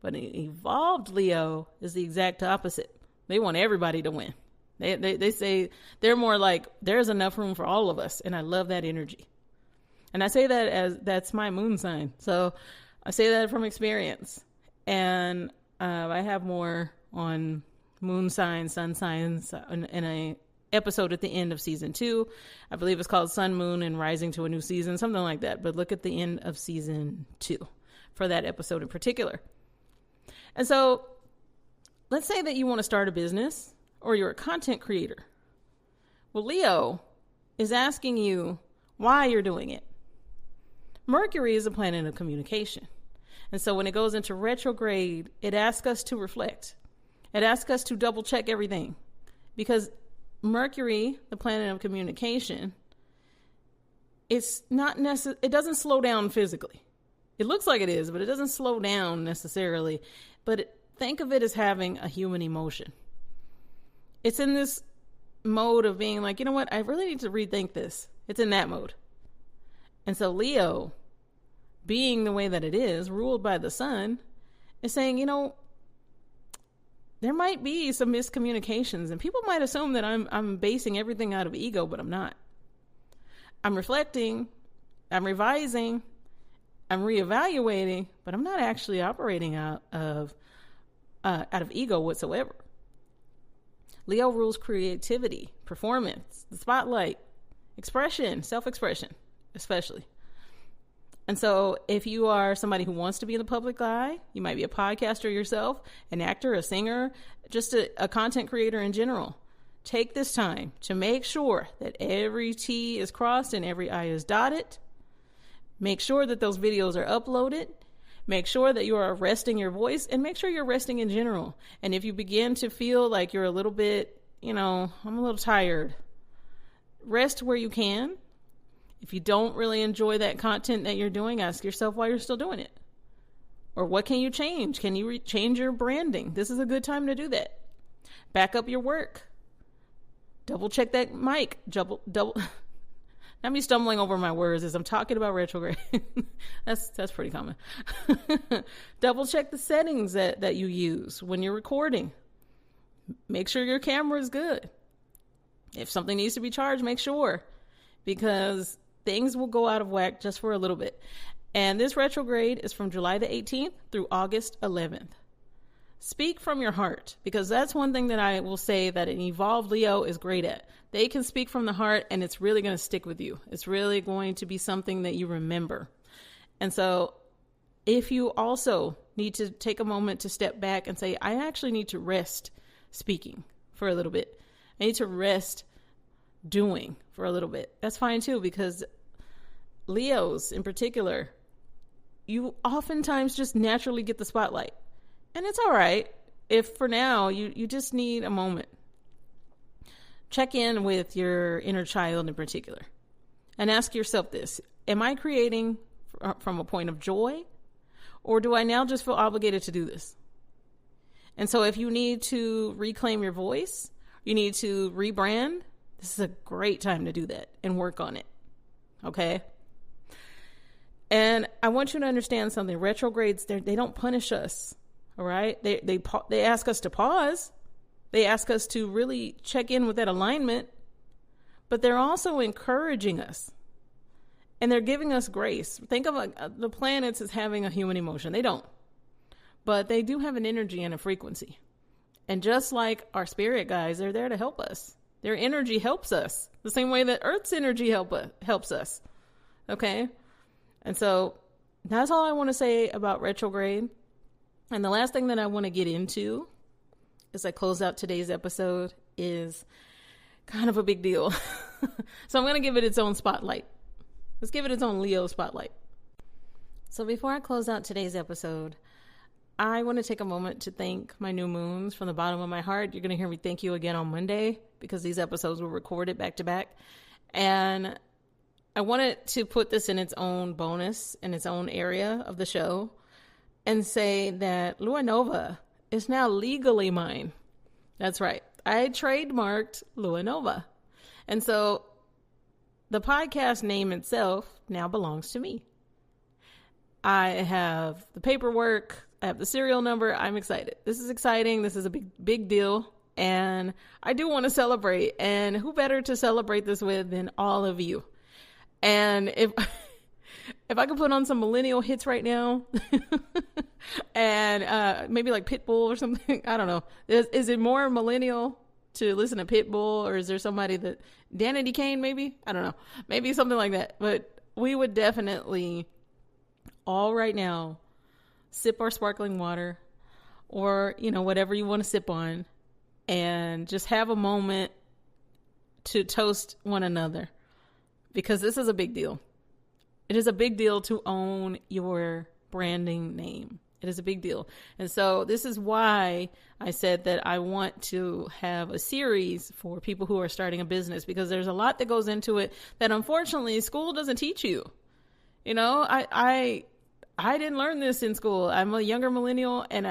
But an evolved Leo is the exact opposite. They want everybody to win. They say they're more like, there's enough room for all of us. And I love that energy. And I say that as that's my moon sign. So I say that from experience. And I have more on moon signs, sun signs in a episode at the end of season 2. I believe it's called Sun, Moon, and Rising to a New Season, something like that. But look at the end of season 2 for that episode in particular. And so let's say that you want to start a business or you're a content creator. Well, Leo is asking you why you're doing it. Mercury is a planet of communication. And so when it goes into retrograde, it asks us to reflect. It asks us to double check everything, because Mercury, the planet of communication, it doesn't slow down physically. It looks like it is, but it doesn't slow down necessarily. But think of it as having a human emotion. It's in this mode of being like, you know what? I really need to rethink this. It's in that mode. And so Leo, being the way that it is, ruled by the sun, is saying, you know, there might be some miscommunications, and people might assume that I'm basing everything out of ego, but I'm not. I'm reflecting, I'm revising, I'm reevaluating, but I'm not actually operating out of ego whatsoever. Leo rules creativity, performance, the spotlight, expression, self-expression, especially. And so if you are somebody who wants to be in the public eye, you might be a podcaster yourself, an actor, a singer, just a content creator in general. Take this time to make sure that every T is crossed and every I is dotted. Make sure that those videos are uploaded. Make sure that you are resting your voice, and make sure you're resting in general. And if you begin to feel like you're a little bit, I'm a little tired, rest where you can. If you don't really enjoy that content that you're doing, ask yourself why you're still doing it. Or what can you change? Can you change your branding? This is a good time to do that. Back up your work. Double check that mic. Double. Not me stumbling over my words as I'm talking about retrograde. That's pretty common. Double check the settings that you use when you're recording. Make sure your camera is good. If something needs to be charged, make sure, because things will go out of whack just for a little bit. And this retrograde is from July the 18th through August 11th. Speak from your heart, because that's one thing that I will say that an evolved Leo is great at. They can speak from the heart, and it's really going to stick with you. It's really going to be something that you remember. And so if you also need to take a moment to step back and say, I actually need to rest speaking for a little bit. I need to rest doing for a little bit. That's fine too, because Leos in particular, you oftentimes just naturally get the spotlight. And it's all right if for now you just need a moment. Check in with your inner child in particular and ask yourself this: am I creating from a point of joy, or do I now just feel obligated to do this? And so if you need to reclaim your voice, you need to rebrand, this is a great time to do that and work on it. Okay? And I want you to understand something. Retrogrades, they don't punish us. All right. They ask us to pause. They ask us to really check in with that alignment, but they're also encouraging us, and they're giving us grace. Think of the planets as having a human emotion. They don't, but they do have an energy and a frequency. And just like our spirit guides, they're there to help us. Their energy helps us the same way that Earth's energy helps us. Okay. And so that's all I want to say about retrograde. And the last thing that I want to get into as I close out today's episode is kind of a big deal. So I'm going to give it its own spotlight. Let's give it its own Leo spotlight. So before I close out today's episode, I want to take a moment to thank my new moons from the bottom of my heart. You're going to hear me thank you again on Monday, because these episodes were recorded back to back. And I wanted to put this in its own bonus, in its own area of the show, and say that Lua Nova is now legally mine. That's right. I trademarked Lua Nova. And so the podcast name itself now belongs to me. I have the paperwork. I have the serial number. I'm excited. This is exciting. This is a big deal. And I do want to celebrate. And who better to celebrate this with than all of you? And if I could put on some millennial hits right now and maybe like Pitbull or something, I don't know. Is it more millennial to listen to Pitbull, or is there somebody that, Danity Kane maybe? I don't know. Maybe something like that. But we would definitely all right now sip our sparkling water or, whatever you want to sip on and just have a moment to toast one another, because this is a big deal. It is a big deal to own your branding name. It is a big deal. And so this is why I said that I want to have a series for people who are starting a business, because there's a lot that goes into it that unfortunately school doesn't teach you. I didn't learn this in school. I'm a younger millennial, and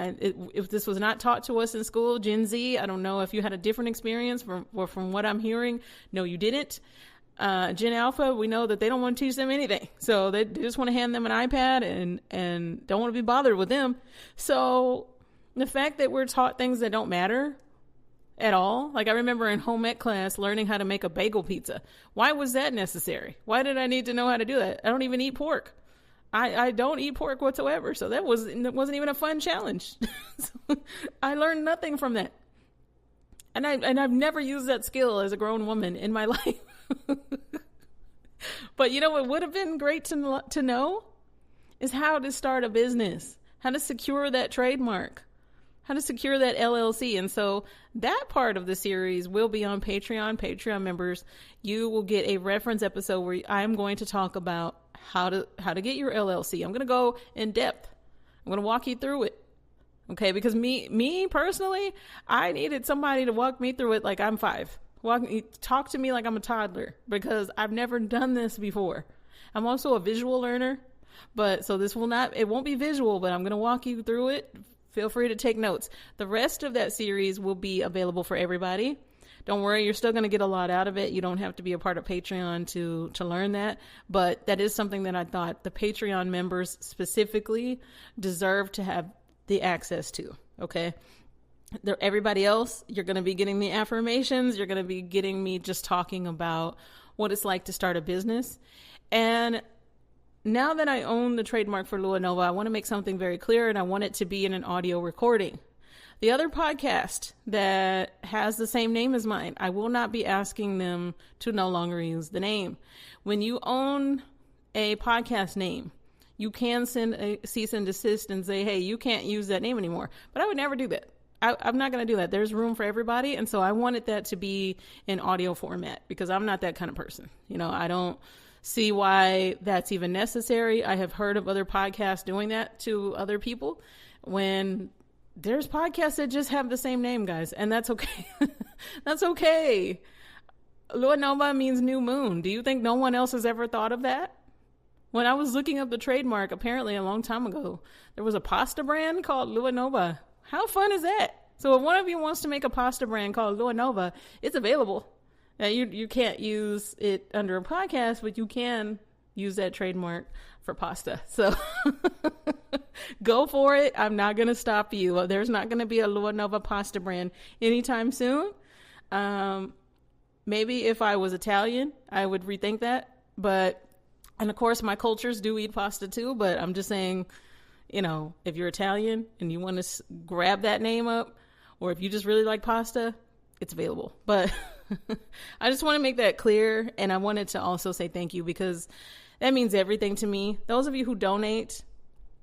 if this was not taught to us in school, Gen Z, I don't know if you had a different experience from what I'm hearing. No, you didn't. Gen Alpha, we know that they don't want to teach them anything. So they just want to hand them an iPad and don't want to be bothered with them. So the fact that we're taught things that don't matter at all. Like I remember in home ec class learning how to make a bagel pizza. Why was that necessary? Why did I need to know how to do that? I don't even eat pork. I don't eat pork whatsoever. So that wasn't even a fun challenge. So I learned nothing from that. And I've never used that skill as a grown woman in my life. But what would have been great to know is how to start a business, how to secure that trademark, how to secure that LLC. And so that part of the series will be on Patreon. Patreon members, you will get a reference episode where I'm going to talk about how to get your LLC. I'm going to go in depth. I'm going to walk you through it. Okay, because me personally, I needed somebody to walk me through it like I'm 5. Talk to me like I'm a toddler, because I've never done this before. I'm also a visual learner, so it won't be visual, but I'm going to walk you through it. Feel free to take notes. The rest of that series will be available for everybody. Don't worry, you're still going to get a lot out of it. You don't have to be a part of Patreon to learn that, but that is something that I thought the Patreon members specifically deserve to have the access to. Okay. Everybody else, you're going to be getting the affirmations. You're going to be getting me just talking about what it's like to start a business. And now that I own the trademark for Lua Nova, I want to make something very clear, and I want it to be in an audio recording. The other podcast that has the same name as mine, I will not be asking them to no longer use the name. When you own a podcast name, you can send a cease and desist and say, hey, you can't use that name anymore. But I would never do that. I'm not going to do that. There's room for everybody. And so I wanted that to be in audio format, because I'm not that kind of person. I don't see why that's even necessary. I have heard of other podcasts doing that to other people when there's podcasts that just have the same name, guys. And that's okay. That's okay. Lua Nova means new moon. Do you think no one else has ever thought of that? When I was looking up the trademark, apparently a long time ago, there was a pasta brand called Lua Nova. How fun is that? So if one of you wants to make a pasta brand called Lua Nova, it's available. Now you can't use it under a podcast, but you can use that trademark for pasta. So go for it. I'm not going to stop you. There's not going to be a Lua Nova pasta brand anytime soon. Maybe if I was Italian, I would rethink that. And of course, my cultures do eat pasta too, but I'm just saying, if you're Italian and you want to grab that name up, or if you just really like pasta, it's available. But I just want to make that clear. And I wanted to also say thank you, because that means everything to me. Those of you who donate,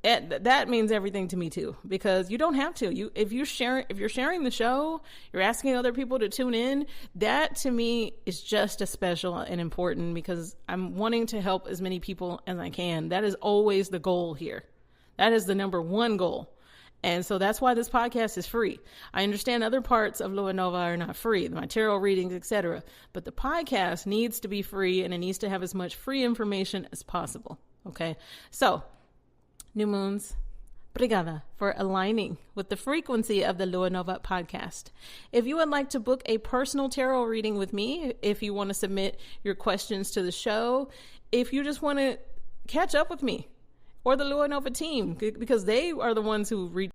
that means everything to me too, because you don't have to. If you're sharing the show, you're asking other people to tune in. That to me is just as special and important, because I'm wanting to help as many people as I can. That is always the goal here. That is the number one goal. And so that's why this podcast is free. I understand other parts of Lua Nova are not free, the tarot readings, etc. But the podcast needs to be free, and it needs to have as much free information as possible. Okay. So, new moons, obrigada for aligning with the frequency of the Lua Nova podcast. If you would like to book a personal tarot reading with me, if you want to submit your questions to the show, if you just want to catch up with me, or the Lua Nova team, because they are the ones who reach